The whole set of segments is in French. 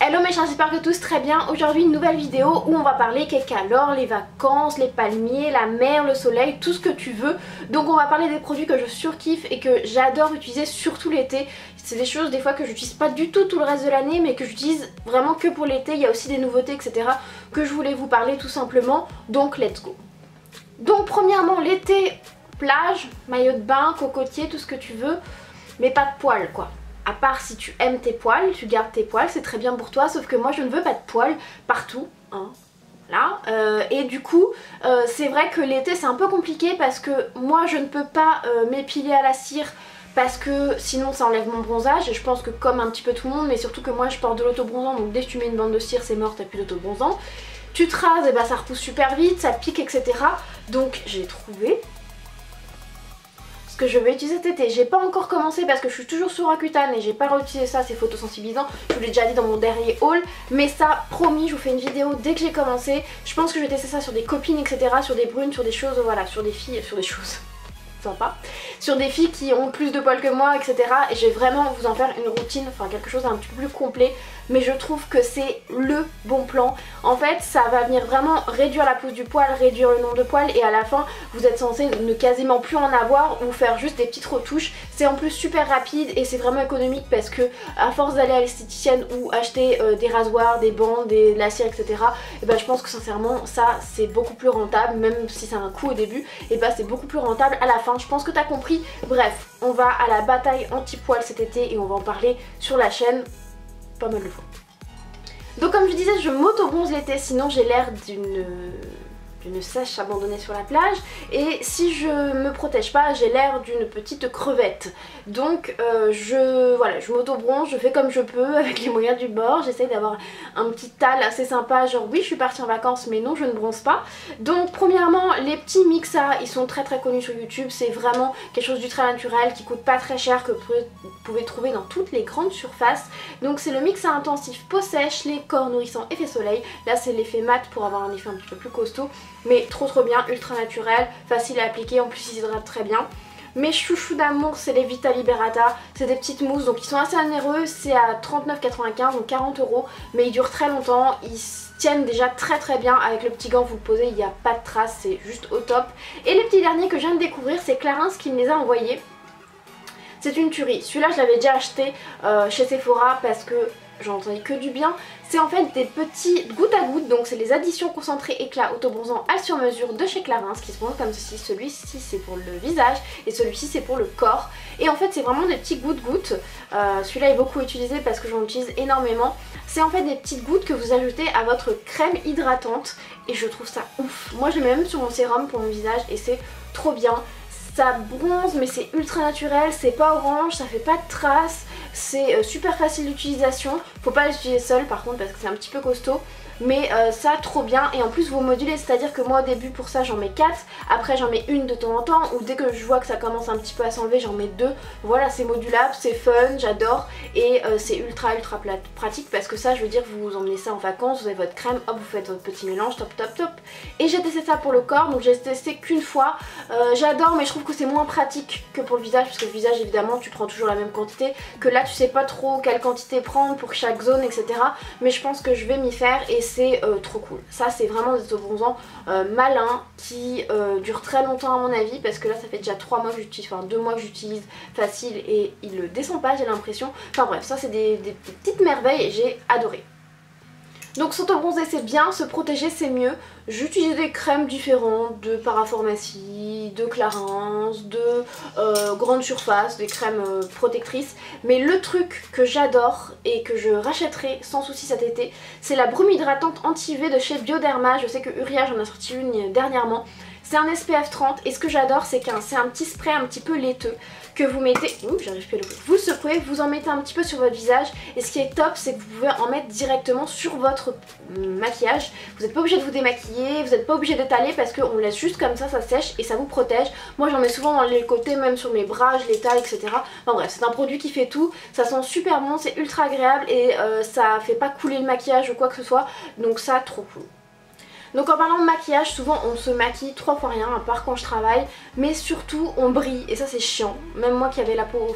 Hello mes chers, j'espère que tous très bien. Aujourd'hui une nouvelle vidéo où on va parler cake alors, les vacances, les palmiers, la mer, le soleil, tout ce que tu veux. Donc on va parler des produits que je surkiffe et que j'adore utiliser surtout l'été. C'est des choses des fois que j'utilise pas du tout le reste de l'année mais que j'utilise vraiment que pour l'été. Il y a aussi des nouveautés etc que je voulais vous parler tout simplement. Donc let's go. Donc premièrement l'été, plage, maillot de bain, cocotier, tout ce que tu veux, mais pas de poils quoi. À part si tu aimes tes poils, tu gardes tes poils, c'est très bien pour toi, sauf que moi je ne veux pas de poils partout, hein. Là, et du coup c'est vrai que l'été c'est un peu compliqué parce que moi je ne peux pas m'épiler à la cire parce que sinon ça enlève mon bronzage et je pense que comme un petit peu tout le monde, mais surtout que moi je porte de l'autobronzant, donc dès que tu mets une bande de cire c'est mort, t'as plus d'autobronzant. Tu te rases et bah ça repousse super vite, ça pique etc. Donc j'ai trouvé que je vais utiliser cet été. J'ai pas encore commencé parce que je suis toujours sur Accutane et j'ai pas réutilisé ça, c'est photosensibilisant, je vous l'ai déjà dit dans mon dernier haul, mais ça promis je vous fais une vidéo dès que j'ai commencé. Je pense que je vais tester ça sur des copines etc, sur des brunes, sur des choses, voilà, sur des filles, sur des choses sympa, sur des filles qui ont plus de poils que moi etc, et je vais vraiment vous en faire une routine, enfin quelque chose d'un petit peu plus complet, mais je trouve que c'est le bon plan. En fait ça va venir vraiment réduire la pousse du poil, réduire le nombre de poils et à la fin vous êtes censé ne quasiment plus en avoir ou faire juste des petites retouches. C'est en plus super rapide et c'est vraiment économique parce que à force d'aller à l'esthéticienne ou acheter des rasoirs, des bandes, de la cire etc, et ben je pense que sincèrement ça c'est beaucoup plus rentable, même si c'est un coût au début, et ben c'est beaucoup plus rentable à la fin. Je pense que t'as compris. Bref, on va à la bataille anti-poil cet été et on va en parler sur la chaîne pas mal de fois. Donc comme je disais, je m'auto-bronze l'été, sinon j'ai l'air d'une sèche abandonnée sur la plage, et si je me protège pas j'ai l'air d'une petite crevette. Donc voilà, je m'auto-bronze, je fais comme je peux avec les moyens du bord, j'essaye d'avoir un petit teint assez sympa, genre oui je suis partie en vacances mais non je ne bronze pas. Donc premièrement les petits Mixa, ils sont très connus sur YouTube, c'est vraiment quelque chose d'ultra naturel qui coûte pas très cher, que vous pouvez trouver dans toutes les grandes surfaces. Donc c'est le Mixa intensif peau sèche, les corps nourrissants effet soleil, là c'est l'effet mat pour avoir un effet un petit peu plus costaud, mais trop bien, ultra naturel, facile à appliquer, en plus ils hydratent très bien. Mes chouchous d'amour c'est les Vita Liberata, c'est des petites mousses donc ils sont assez onéreux, c'est à 39,95 donc 40 €, mais ils durent très longtemps, ils tiennent déjà très bien avec le petit gant, vous le posez, il n'y a pas de traces, c'est juste au top. Et les petits derniers que je viens de découvrir, c'est Clarins qui me les a envoyés. C'est une tuerie, celui-là je l'avais déjà acheté chez Sephora parce que j'en entendais que du bien. C'est en fait des petits gouttes à gouttes, donc c'est les additions concentrées éclat autobronzant à sur mesure de chez Clarins qui se présentent comme ceci. Celui-ci c'est pour le visage et celui-ci c'est pour le corps. Et en fait c'est vraiment des petits gouttes. Celui-là est beaucoup utilisé parce que j'en utilise énormément. C'est en fait des petites gouttes que vous ajoutez à votre crème hydratante et je trouve ça ouf. Moi je le mets même sur mon sérum pour mon visage et c'est trop bien. Ça bronze mais c'est ultra naturel, c'est pas orange, ça fait pas de traces, c'est super facile d'utilisation. Faut pas l'utiliser seul par contre parce que c'est un petit peu costaud, mais ça trop bien. Et en plus vous modulez, c'est à dire que moi au début pour ça j'en mets 4, après j'en mets une de temps en temps, ou dès que je vois que ça commence un petit peu à s'enlever j'en mets 2. Voilà, c'est modulable, c'est fun, j'adore, et c'est ultra pratique parce que ça je veux dire vous emmenez ça en vacances, vous avez votre crème, hop vous faites votre petit mélange, top. Et j'ai testé ça pour le corps, donc j'ai testé qu'une fois, j'adore, mais je trouve que c'est moins pratique que pour le visage parce que le visage évidemment tu prends toujours la même quantité, que là tu sais pas trop quelle quantité prendre pour chaque zone etc, mais je pense que je vais m'y faire et c'est trop cool. Ça c'est vraiment des autobronzants malins qui durent très longtemps à mon avis parce que là ça fait déjà 3 mois que j'utilise, enfin 2 mois que j'utilise facile et il le descend pas j'ai l'impression. Enfin bref, ça c'est des petites merveilles et j'ai adoré. Donc s'auto-bronzer c'est bien, se protéger c'est mieux. J'utilise des crèmes différentes de Parapharmacie, de Clarins, de grande surface, des crèmes protectrices. Mais le truc que j'adore et que je rachèterai sans souci cet été, c'est la brume hydratante anti-UV de chez Bioderma. Je sais que Uriage en a sorti une dernièrement. C'est un SPF 30 et ce que j'adore c'est c'est un petit spray un petit peu laiteux que vous mettez, j'arrive plus à l'ouvrir, vous le secouez, vous en mettez un petit peu sur votre visage et ce qui est top c'est que vous pouvez en mettre directement sur votre maquillage. Vous n'êtes pas obligé de vous démaquiller, vous n'êtes pas obligé d'étaler parce qu'on laisse juste comme ça sèche et ça vous protège. Moi j'en mets souvent dans les côtés, même sur mes bras, je l'étale etc. Enfin bref, c'est un produit qui fait tout, ça sent super bon, c'est ultra agréable et ça fait pas couler le maquillage ou quoi que ce soit, donc ça trop cool. Donc en parlant de maquillage, souvent on se maquille 3 fois rien, à part quand je travaille, mais surtout on brille et ça c'est chiant. Même moi qui avais la peau,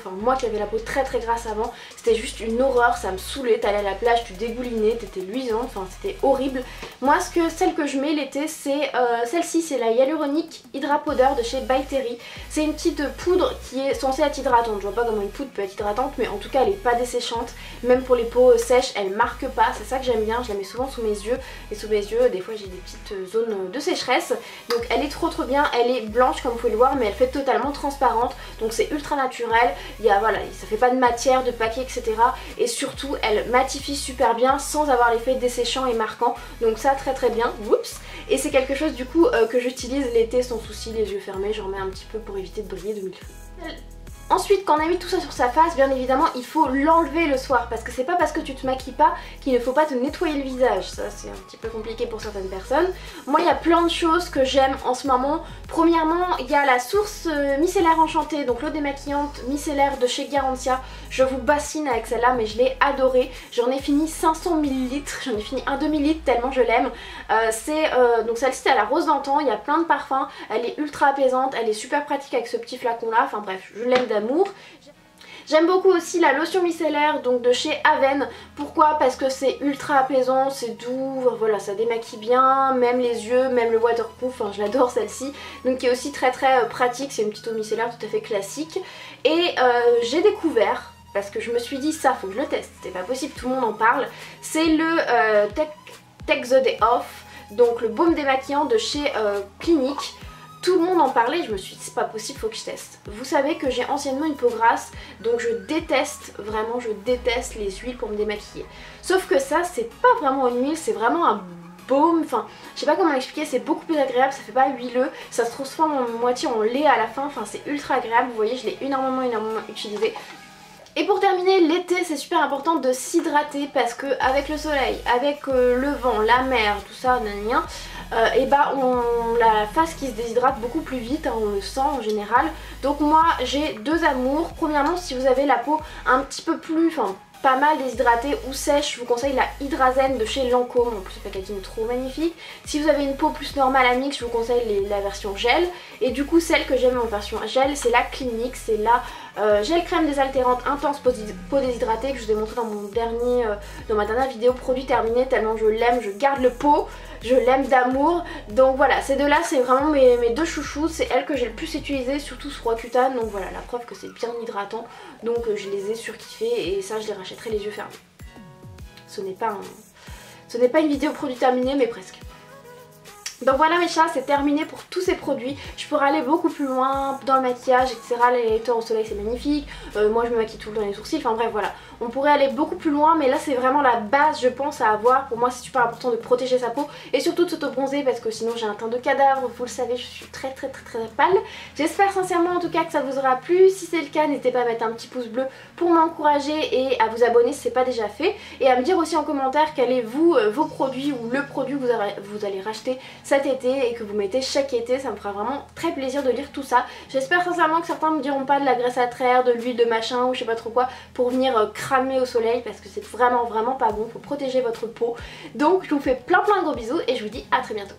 très très grasse avant, c'était juste une horreur, ça me saoulait. T'allais à la plage, tu dégoulinais, t'étais luisante, enfin c'était horrible. Moi celle que je mets l'été c'est celle-ci, c'est la Hyaluronic Hydra Powder de chez By Terry. C'est une petite poudre qui est censée être hydratante. Je vois pas comment une poudre peut être hydratante, mais en tout cas elle est pas desséchante. Même pour les peaux sèches, elle marque pas, c'est ça que j'aime bien. Je la mets souvent sous mes yeux et sous mes yeux des fois j'ai des petites zones de sécheresse. Donc elle est trop bien, elle est blanche comme vous pouvez le voir, mais elle fait totalement transparente, donc c'est ultra naturel. Il y a, voilà, ça fait pas de matière, de paquet, etc. Et surtout elle matifie super bien sans avoir l'effet desséchant et marquant, donc ça très bien. Oups. Et c'est quelque chose du coup que j'utilise l'été sans souci, les yeux fermés, j'en mets un petit peu pour éviter de briller de mille feux. Ensuite, quand on a mis tout ça sur sa face, bien évidemment il faut l'enlever le soir, parce que c'est pas parce que tu te maquilles pas qu'il ne faut pas te nettoyer le visage. Ça c'est un petit peu compliqué pour certaines personnes. Moi il y a plein de choses que j'aime en ce moment. Premièrement, il y a la source micellaire enchantée, donc l'eau démaquillante micellaire de chez Garantia. Je vous bassine avec celle-là, mais je l'ai adorée. J'en ai fini 500 ml, j'en ai fini un demi-litre tellement je l'aime. Donc celle-ci c'est à la rose d'antan, il y a plein de parfums, elle est ultra apaisante, elle est super pratique avec ce petit flacon là, enfin bref, je l'aime d'amour. J'aime beaucoup aussi la lotion micellaire donc de chez Aven. Pourquoi? Parce que c'est ultra apaisant, c'est doux, voilà, ça démaquille bien, même les yeux, même le waterproof, enfin, je l'adore celle-ci. Donc qui est aussi très pratique, c'est une petite eau micellaire tout à fait classique. Et j'ai découvert, parce que je me suis dit ça faut que je le teste, c'est pas possible, tout le monde en parle, c'est le Take the Day Off, donc le baume démaquillant de chez Clinique. Tout le monde en parlait, je me suis dit c'est pas possible, faut que je teste. Vous savez que j'ai anciennement une peau grasse, donc je déteste, vraiment je déteste les huiles pour me démaquiller. Sauf que ça c'est pas vraiment une huile, c'est vraiment un baume, enfin je sais pas comment l'expliquer, c'est beaucoup plus agréable, ça fait pas huileux, ça se transforme en moitié en lait à la fin, enfin c'est ultra agréable, vous voyez je l'ai énormément utilisé. Et pour terminer, l'été c'est super important de s'hydrater parce que avec le soleil, avec le vent, la mer, tout ça, et bah la face qui se déshydrate beaucoup plus vite, hein, on le sent en général. Donc moi j'ai deux amours. Premièrement, si vous avez la peau un petit peu plus, enfin pas mal déshydratée ou sèche, je vous conseille la Hydrazen de chez Lancôme, en plus le packaging est trop magnifique. Si vous avez une peau plus normale à mix, je vous conseille la version gel. Et du coup celle que j'aime en version gel, c'est la Clinique, c'est la gel crème désaltérante intense peau déshydratée que je vous ai montré dans dans ma dernière vidéo produit terminé, tellement je l'aime, je garde le pot, je l'aime d'amour. Donc voilà, ces deux là c'est vraiment mes deux chouchous, c'est elles que j'ai le plus utilisées, surtout sur Roaccutane, donc voilà la preuve que c'est bien hydratant, donc je les ai surkiffées et ça je les rachèterai les yeux fermés. Ce n'est pas une vidéo produit terminé mais presque. Donc voilà mes chats, c'est terminé pour tous ces produits. Je pourrais aller beaucoup plus loin dans le maquillage, etc. Les lecteurs au soleil c'est magnifique. Moi je me maquille tout le temps les sourcils, enfin bref voilà. On pourrait aller beaucoup plus loin, mais là c'est vraiment la base je pense à avoir. Pour moi c'est super important de protéger sa peau et surtout de s'auto-bronzer parce que sinon j'ai un teint de cadavre, vous le savez, je suis très pâle. J'espère sincèrement en tout cas que ça vous aura plu. Si c'est le cas, n'hésitez pas à mettre un petit pouce bleu pour m'encourager et à vous abonner si c'est pas déjà fait. Et à me dire aussi en commentaire quel est vos produits ou le produit que vous allez racheter cet été et que vous mettez chaque été, ça me fera vraiment très plaisir de lire tout ça. J'espère sincèrement que certains me diront pas de la graisse à traire, de l'huile de machin ou je sais pas trop quoi pour venir cramer au soleil parce que c'est vraiment pas bon, faut protéger votre peau. Donc je vous fais plein de gros bisous et je vous dis à très bientôt.